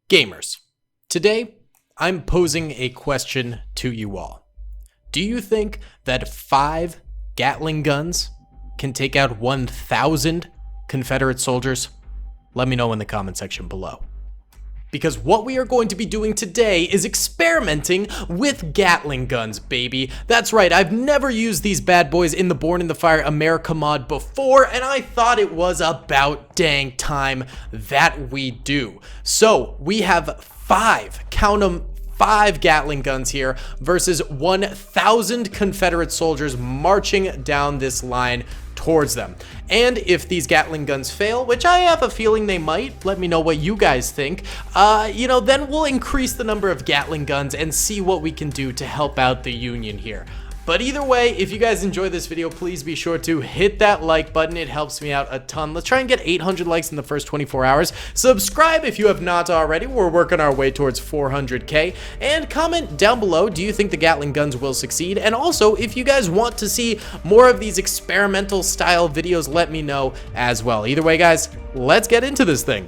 Gamers, today I'm posing a question to you all. Do you think that 5 Gatling guns can take out 1,000 Confederate soldiers? Let me know in the comment section below. Because what we are going to be doing today is experimenting with Gatling guns, baby. That's right, I've never used these bad boys in the Born in the Fire America mod before, and I thought it was about dang time that we do. So, we have 5, count them, 5 Gatling guns here versus 1,000 Confederate soldiers marching down this line towards them. And if these Gatling guns fail, which I have a feeling they might, let me know what you guys think, then we'll increase the number of Gatling guns and see what we can do to help out the Union here. But either way, if you guys enjoy this video, please be sure to hit that like button. It helps me out a ton. Let's try and get 800 likes in the first 24 hours. Subscribe if you have not already. We're working our way towards 400k. And comment down below, do you think the Gatling guns will succeed? And also, if you guys want to see more of these experimental style videos, let me know as well. Either way, guys, let's get into this thing.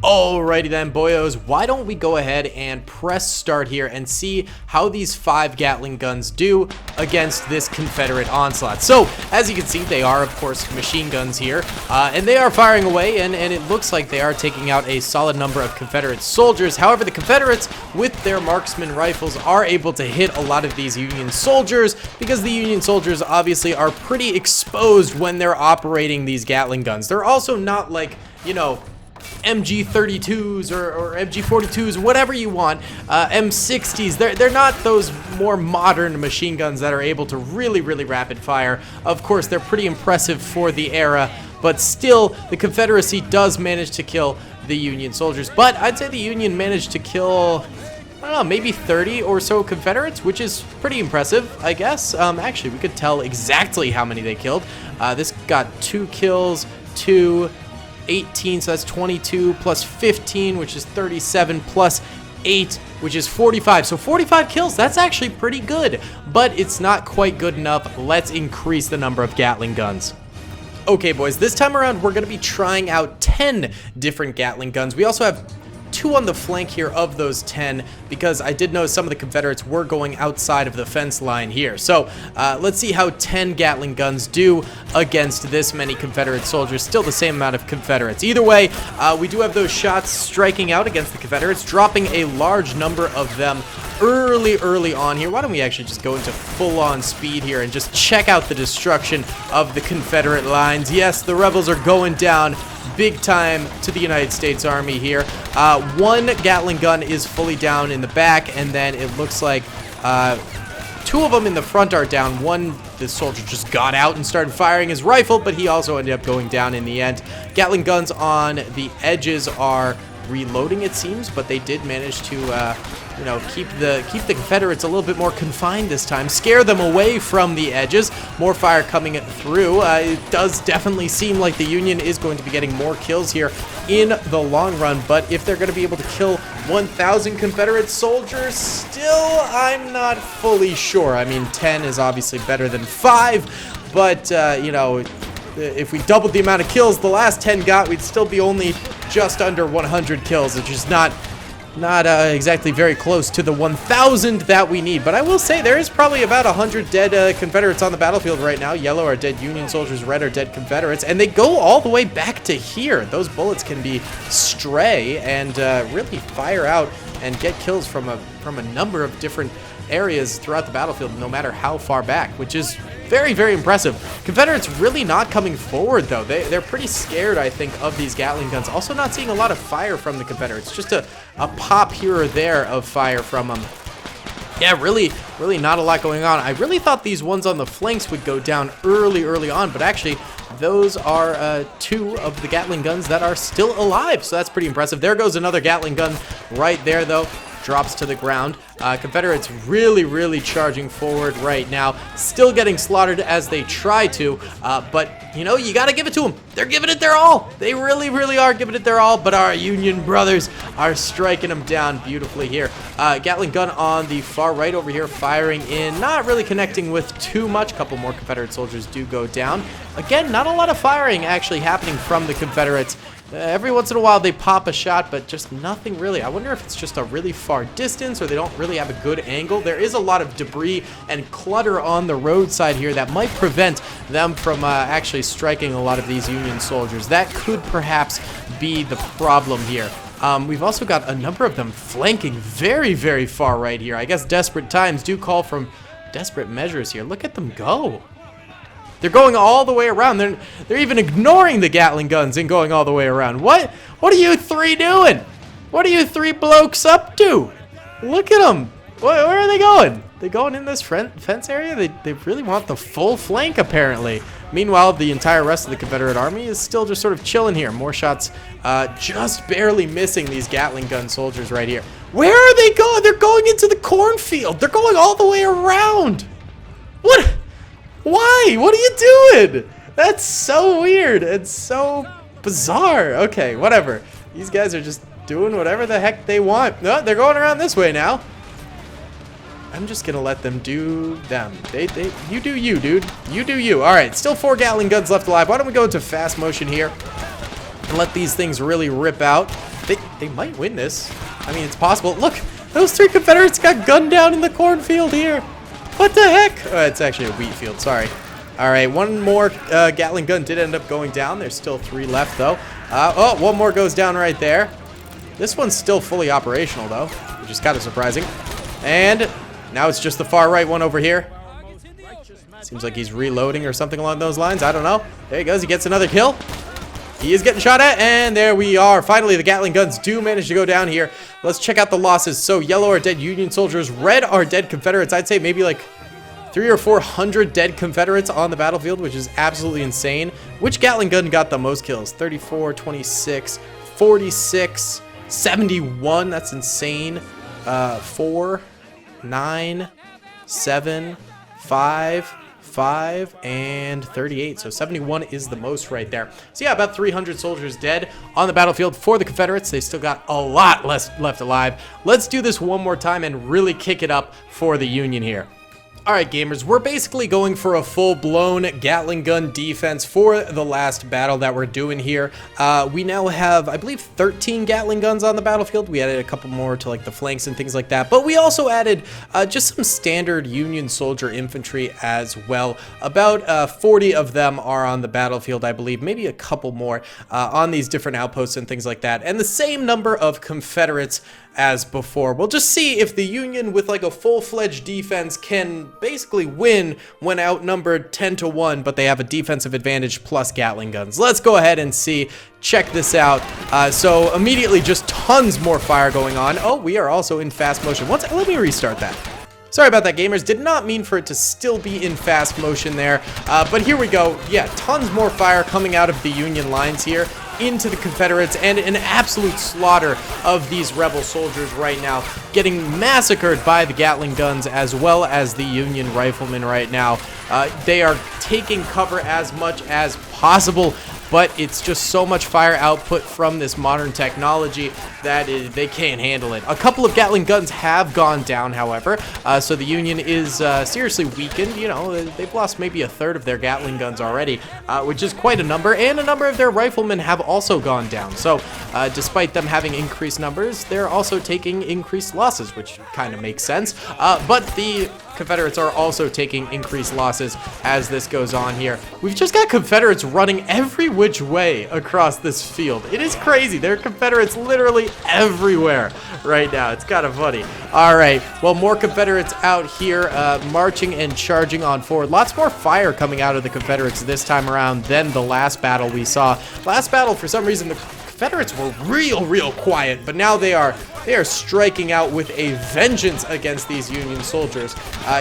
Alrighty then, boyos, why don't we go ahead and press start here and see how these 5 Gatling guns do against this Confederate onslaught. So, as you can see, they are, of course, machine guns here, and they are firing away, and it looks like they are taking out a solid number of Confederate soldiers. However, the Confederates, with their marksman rifles, are able to hit a lot of these Union soldiers, because the Union soldiers obviously are pretty exposed when they're operating these Gatling guns. They're also not like, you know, MG32s or MG42s, whatever you want, M60s. They're not those more modern machine guns that are able to really rapid fire. Of course, they're pretty impressive for the era, but still, the Confederacy does manage to kill the Union soldiers. But I'd say the Union managed to kill, I don't know, maybe 30 or so Confederates, which is pretty impressive, I guess. Actually, we could tell exactly how many they killed. This got 2 kills, 2, 18, so that's 22 plus 15, which is 37 plus 8, which is 45. So 45 kills, that's actually pretty good, but it's not quite good enough. Let's increase the number of Gatling guns. Okay, boys, this time around, we're going to be trying out 10 different Gatling guns. We also have 2 on the flank here of those 10, because I did know some of the Confederates were going outside of the fence line here. So let's see how 10 Gatling guns do against this many Confederate soldiers. Still the same amount of Confederates. Either way, we do have those shots striking out against the Confederates, dropping a large number of them early on here. Why don't we actually just go into full-on speed here and just check out the destruction of the Confederate lines. Yes, the rebels are going down big time to the United States Army here. 1 Gatling gun is fully down in the back, and then it looks like 2 of them in the front are down. One, this soldier just got out and started firing his rifle, but he also ended up going down in the end. Gatling guns on the edges are reloading, it seems, but they did manage to keep the Confederates a little bit more confined this time, scare them away from the edges. More fire coming through. It does definitely seem like the Union is going to be getting more kills here in the long run, but if they're going to be able to kill 1,000 Confederate soldiers, still, I'm not fully sure. I mean, 10 is obviously better than 5, but, if we doubled the amount of kills the last 10 got, we'd still be only just under 100 kills, which is not exactly very close to the 1,000 that we need. But I will say there is probably about 100 dead Confederates on the battlefield right now. Yellow are dead Union soldiers, red are dead Confederates, and they go all the way back to here. Those bullets can be stray and really fire out and get kills from a number of different areas throughout the battlefield, no matter how far back, which is very impressive. Confederates really not coming forward, though. They're pretty scared, I think, of these Gatling guns. Also not seeing a lot of fire from the Confederates. Just a pop here or there of fire from them. Yeah, really not a lot going on. I really thought these ones on the flanks would go down early on, but actually, those are 2 of the Gatling guns that are still alive, so that's pretty impressive. There goes another Gatling gun right there, though. Drops to the ground. Confederates really charging forward right now. Still getting slaughtered as they try to, but, you gotta give it to them. They're giving it their all. They really are giving it their all, but our Union brothers are striking them down beautifully here. Gatling gun on the far right over here, firing in, not really connecting with too much. A couple more Confederate soldiers do go down. Again, not a lot of firing actually happening from the Confederates Every once in a while they pop a shot, but just nothing really. I wonder if it's just a really far distance or they don't really have a good angle. There is a lot of debris and clutter on the roadside here that might prevent them from actually striking a lot of these Union soldiers. That could perhaps be the problem here. We've also got a number of them flanking very, very far right here. I guess desperate times do call from desperate measures here. Look at them go. They're going all the way around. They're even ignoring the Gatling guns and going all the way around. What are you three doing? What are you three blokes up to? Look at them. Where are they going? They going in this fence area? They really want the full flank, apparently. Meanwhile, the entire rest of the Confederate Army is still just sort of chilling here. More shots just barely missing these Gatling gun soldiers right here. Where are they going? They're going into the cornfield. They're going all the way around. What? Why? What are you doing? That's so weird. It's so bizarre. Okay, whatever. These guys are just doing whatever the heck they want. No, they're going around this way now. I'm just gonna let them do them. You do you, dude. You do you. All right, still 4 Gatling guns left alive. Why don't we go into fast motion here and let these things really rip out? They might win this. I mean, it's possible. Look, those 3 Confederates got gunned down in the cornfield here. What the heck? Oh, it's actually a wheat field, sorry. All right, one more Gatling gun did end up going down. There's still 3 left, though. Oh, one more goes down right there. This one's still fully operational, though, which is kind of surprising. And now it's just the far right one over here. Seems like he's reloading or something along those lines. I don't know. There he goes. He gets another kill. He is getting shot at, and there we are. Finally, the Gatling guns do manage to go down here. Let's check out the losses. So, yellow are dead Union soldiers. Red are dead Confederates. I'd say maybe like 300 or 400 dead Confederates on the battlefield, which is absolutely insane. Which Gatling gun got the most kills? 34, 26, 46, 71. That's insane. 4, 9, 7, 5, and 38. So 71 is the most right there. So yeah, about 300 soldiers dead on the battlefield for the Confederates. They still got a lot less left alive. Let's do this one more time and really kick it up for the Union here. Alright gamers, we're basically going for a full-blown Gatling gun defense for the last battle that we're doing here. We now have, I believe, 13 Gatling guns on the battlefield. We added a couple more to like the flanks and things like that, but we also added just some standard Union soldier infantry as well. About 40 of them are on the battlefield, I believe, maybe a couple more on these different outposts and things like that, and the same number of Confederates as before. We'll just see if the Union with like a full-fledged defense can basically win when outnumbered 10-1, but they have a defensive advantage plus Gatling guns. Let's go ahead and see. Check this out. So immediately just tons more fire going on. Oh, we are also in fast motion. Let me restart that. Sorry about that, gamers. Did not mean for it to still be in fast motion there. But here we go. Yeah, tons more fire coming out of the Union lines here into the Confederates, and an absolute slaughter of these rebel soldiers right now, getting massacred by the Gatling guns as well as the Union riflemen right now. They are taking cover as much as possible, but it's just so much fire output from this modern technology that they can't handle it. A couple of Gatling guns have gone down, however, so the Union is seriously weakened. You know, they've lost maybe a third of their Gatling guns already, which is quite a number, and a number of their riflemen have also gone down. So despite them having increased numbers, they're also taking increased losses, which kind of makes sense. But the Confederates are also taking increased losses as this goes on here. We've just got Confederates running every which way across this field. It is crazy. There are Confederates literally everywhere right now. It's kind of funny. All right. Well, more Confederates out here marching and charging on forward. Lots more fire coming out of the Confederates this time around than the last battle we saw. Last battle, for some reason, the Confederates were real quiet, but now they are striking out with a vengeance against these Union soldiers.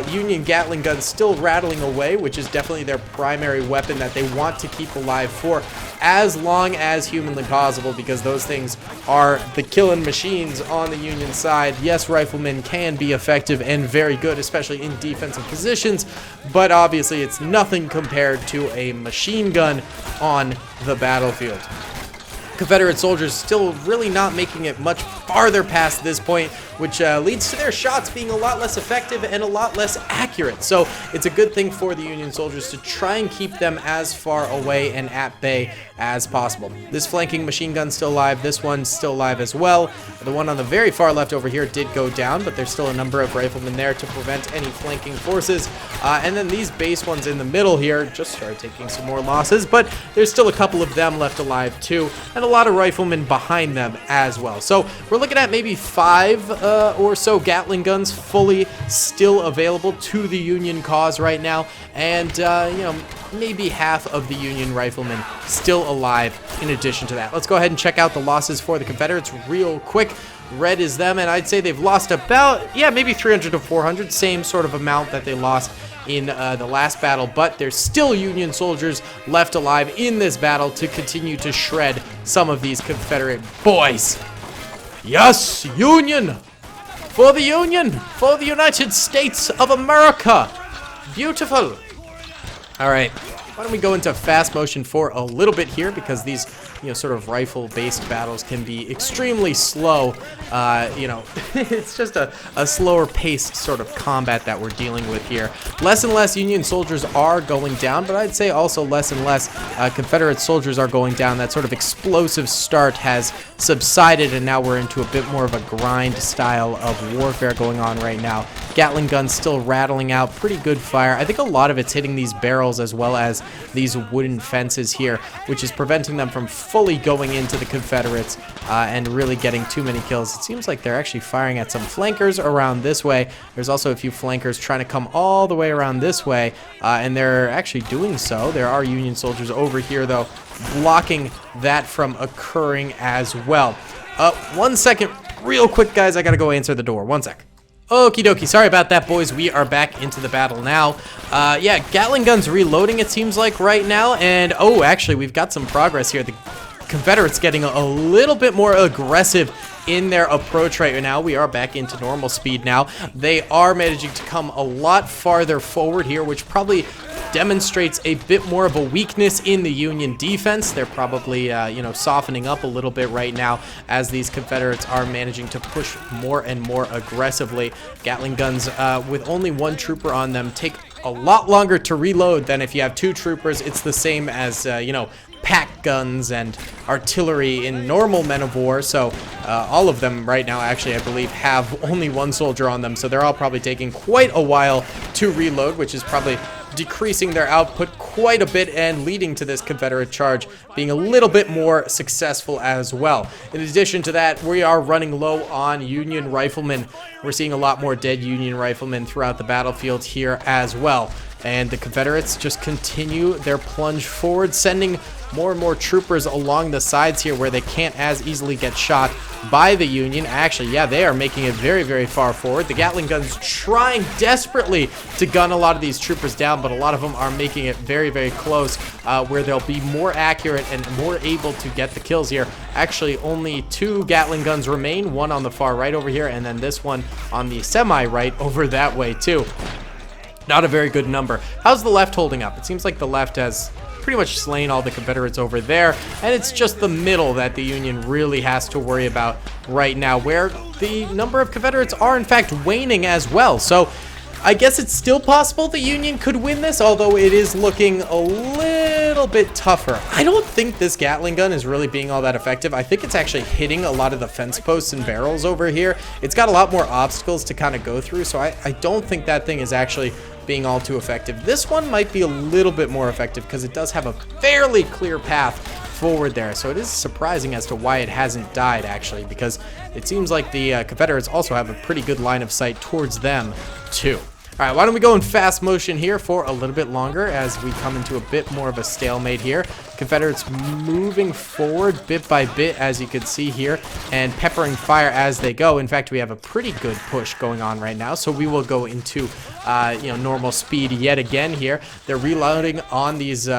Union Gatling guns still rattling away, which is definitely their primary weapon that they want to keep alive for as long as humanly possible, because those things are the killing machines on the Union side. Yes, riflemen can be effective and very good, especially in defensive positions, but obviously it's nothing compared to a machine gun on the battlefield. Confederate soldiers still really not making it much farther past this point, which leads to their shots being a lot less effective and a lot less accurate. So it's a good thing for the Union soldiers to try and keep them as far away and at bay as possible. This flanking machine gun's still alive. This one's still alive as well. The one on the very far left over here did go down, but there's still a number of riflemen there to prevent any flanking forces. And then these base ones in the middle here just started taking some more losses, but there's still a couple of them left alive too, and a lot of riflemen behind them as well. So we're looking at maybe 5 or so Gatling guns fully still available to the Union cause right now, and you know, maybe half of the Union riflemen still alive in addition to that. Let's go ahead and check out the losses for the Confederates real quick. Red is them, and I'd say they've lost about, yeah, maybe 300 to 400, same sort of amount that they lost in the last battle, but there's still Union soldiers left alive in this battle to continue to shred some of these Confederate boys. Yes, Union! For the Union! For the United States of America! Beautiful! Alright, why don't we go into fast motion for a little bit here, because these, you know, sort of rifle-based battles can be extremely slow. You know, it's just a slower paced sort of combat that we're dealing with here. Less and less Union soldiers are going down, but I'd say also less and less Confederate soldiers are going down. That sort of explosive start has subsided, and now we're into a bit more of a grind style of warfare going on right now. Gatling guns still rattling out pretty good fire. I think a lot of it's hitting these barrels as well as these wooden fences here, which is preventing them from fully going into the Confederates and really getting too many kills. It seems like they're actually firing at some flankers around this way. There's also a few flankers trying to come all the way around this way, and they're actually doing so. There are Union soldiers over here, though, blocking that from occurring as well. 1 second, real quick, guys. I gotta go answer the door. 1 sec. Okie dokie, sorry about that, boys. We are back into the battle now. Yeah, Gatling guns reloading, it seems like, right now. And, oh, actually, we've got some progress here. The Confederates getting a little bit more aggressive in their approach right now. We are back into normal speed now. They are managing to come a lot farther forward here, which probably demonstrates a bit more of a weakness in the Union defense. They're probably, you know, softening up a little bit right now as these Confederates are managing to push more and more aggressively. Gatling guns with only 1 trooper on them take a lot longer to reload than if you have 2 troopers. It's the same as, you know, pack guns and artillery in normal men of war. So all of them right now, actually, I believe, have only 1 soldier on them. So they're all probably taking quite a while to reload, which is probably decreasing their output quite a bit and leading to this Confederate charge being a little bit more successful as well. In addition to that, we are running low on Union riflemen. We're seeing a lot more dead Union riflemen throughout the battlefield here as well. And the Confederates just continue their plunge forward, sending more and more troopers along the sides here where they can't as easily get shot by the Union. Actually, yeah, they are making it very, very far forward. The Gatling guns trying desperately to gun a lot of these troopers down, but a lot of them are making it very, very close where they'll be more accurate and more able to get the kills here. Actually, only 2 Gatling guns remain, one on the far right over here, and then this one on the semi-right over that way too. Not a very good number. How's the left holding up? It seems like the left has pretty much slain all the Confederates over there, and it's just the middle that the Union really has to worry about right now, where the number of Confederates are in fact waning as well. So I guess it's still possible the Union could win this, although it is looking a little bit tougher. I don't think this Gatling gun is really being all that effective. I think it's actually hitting a lot of the fence posts and barrels over here. It's got a lot more obstacles to kind of go through, so I don't think that thing is actually being all too effective. This one might be a little bit more effective because it does have a fairly clear path forward there, so it is surprising as to why it hasn't died, actually, because it seems like the Confederates also have a pretty good line of sight towards them too. All right, why don't we go in fast motion here for a little bit longer as we come into a bit more of a stalemate here. Confederates moving forward bit by bit, as you can see here, and peppering fire as they go. In fact, we have a pretty good push going on right now, so we will go into you know, normal speed yet again here. They're reloading on these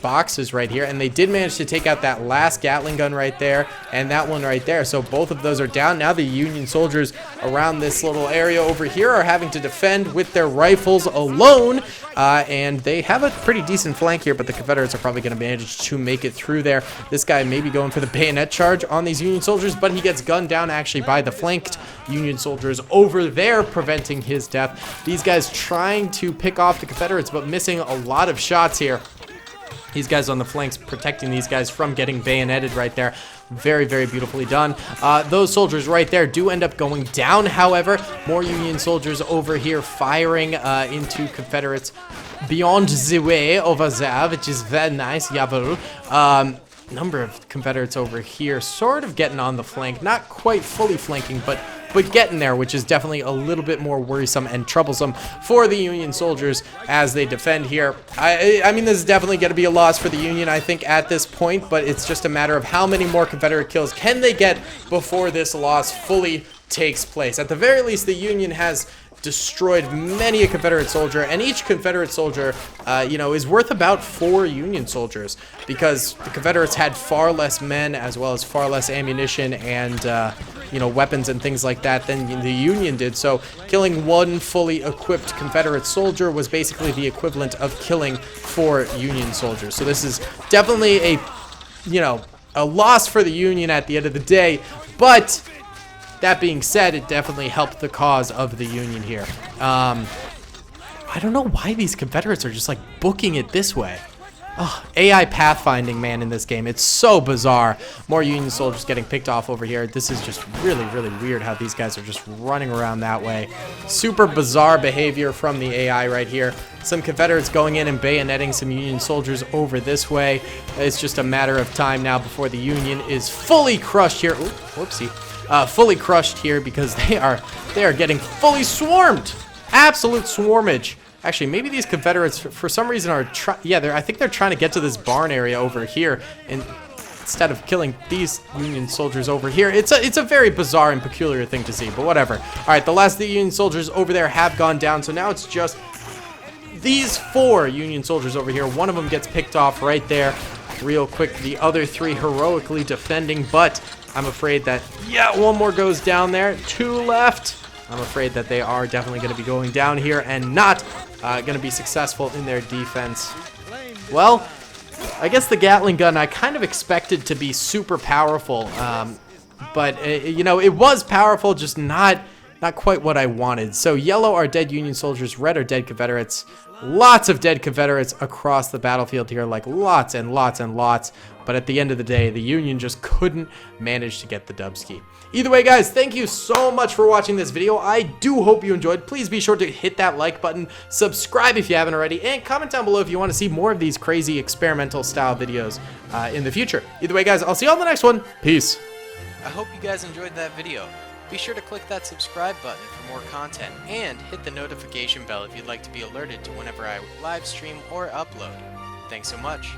boxes right here, and they did manage to take out that last Gatling gun right there and that one right there. So both of those are down. Now the Union soldiers around this little area over here are having to defend with their rifles alone, and they have a pretty decent flank here, but the Confederates are probably going to manage to make it through there. This guy may be going for the bayonet charge on these Union soldiers, but he gets gunned down actually by the flanked Union soldiers over there, preventing his death. These guys trying to pick off the Confederates, but missing a lot of shots here. These guys on the flanks protecting these guys from getting bayoneted right there. Very, very beautifully done. Those soldiers right there do end up going down, however. More Union soldiers over here firing into Confederates beyond the way over there, which is very nice. Jawohl. Number of Confederates over here sort of getting on the flank. Not quite fully flanking, but getting there, which is definitely a little bit more worrisome and troublesome for the Union soldiers as they defend here. I mean, this is definitely going to be a loss for the Union, I think, at this point, but it's just a matter of how many more Confederate kills can they get before this loss fully takes place. At the very least, the Union has destroyed many a Confederate soldier, and each Confederate soldier, you know, is worth about 4 Union soldiers, because the Confederates had far less men as well as far less ammunition and you know, weapons and things like that than the Union did. So killing one fully equipped Confederate soldier was basically the equivalent of killing 4 Union soldiers. So this is definitely a, you know, a loss for the Union at the end of the day, but that being said, it definitely helped the cause of the Union here. I don't know why these Confederates are just like booking it this way. Oh, AI pathfinding, man, in this game. It's so bizarre. More Union soldiers getting picked off over here. This is just really, really weird how these guys are just running around that way. Super bizarre behavior from the AI right here. Some Confederates going in and bayoneting some Union soldiers over this way. It's just a matter of time now before the Union is fully crushed here. Ooh, whoopsie. Fully crushed here because they are getting fully swarmed. Absolute swarmage. Actually, maybe these Confederates, for some reason, are I think they're trying to get to this barn area over here, and instead of killing these Union soldiers over here, it's a very bizarre and peculiar thing to see. But whatever. All right, the last of the Union soldiers over there have gone down, so now it's just these 4 Union soldiers over here. One of them gets picked off right there, real quick. The other 3 heroically defending, but I'm afraid that one more goes down there. 2 left. I'm afraid that they are definitely going to be going down here and not going to be successful in their defense. Well, I guess the Gatling gun I kind of expected to be super powerful, but you know, it was powerful, just not quite what I wanted. So yellow are dead Union soldiers, red are dead Confederates. Lots of dead Confederates across the battlefield here, like lots and lots and lots. But at the end of the day, the Union just couldn't manage to get the dubski. Either way, guys, thank you so much for watching this video. I do hope you enjoyed. Please be sure to hit that like button, subscribe if you haven't already, and comment down below if you want to see more of these crazy experimental style videos in the future. Either way, guys, I'll see you on the next one. Peace. I hope you guys enjoyed that video. Be sure to click that subscribe button for more content, and hit the notification bell if you'd like to be alerted to whenever I live stream or upload. Thanks so much.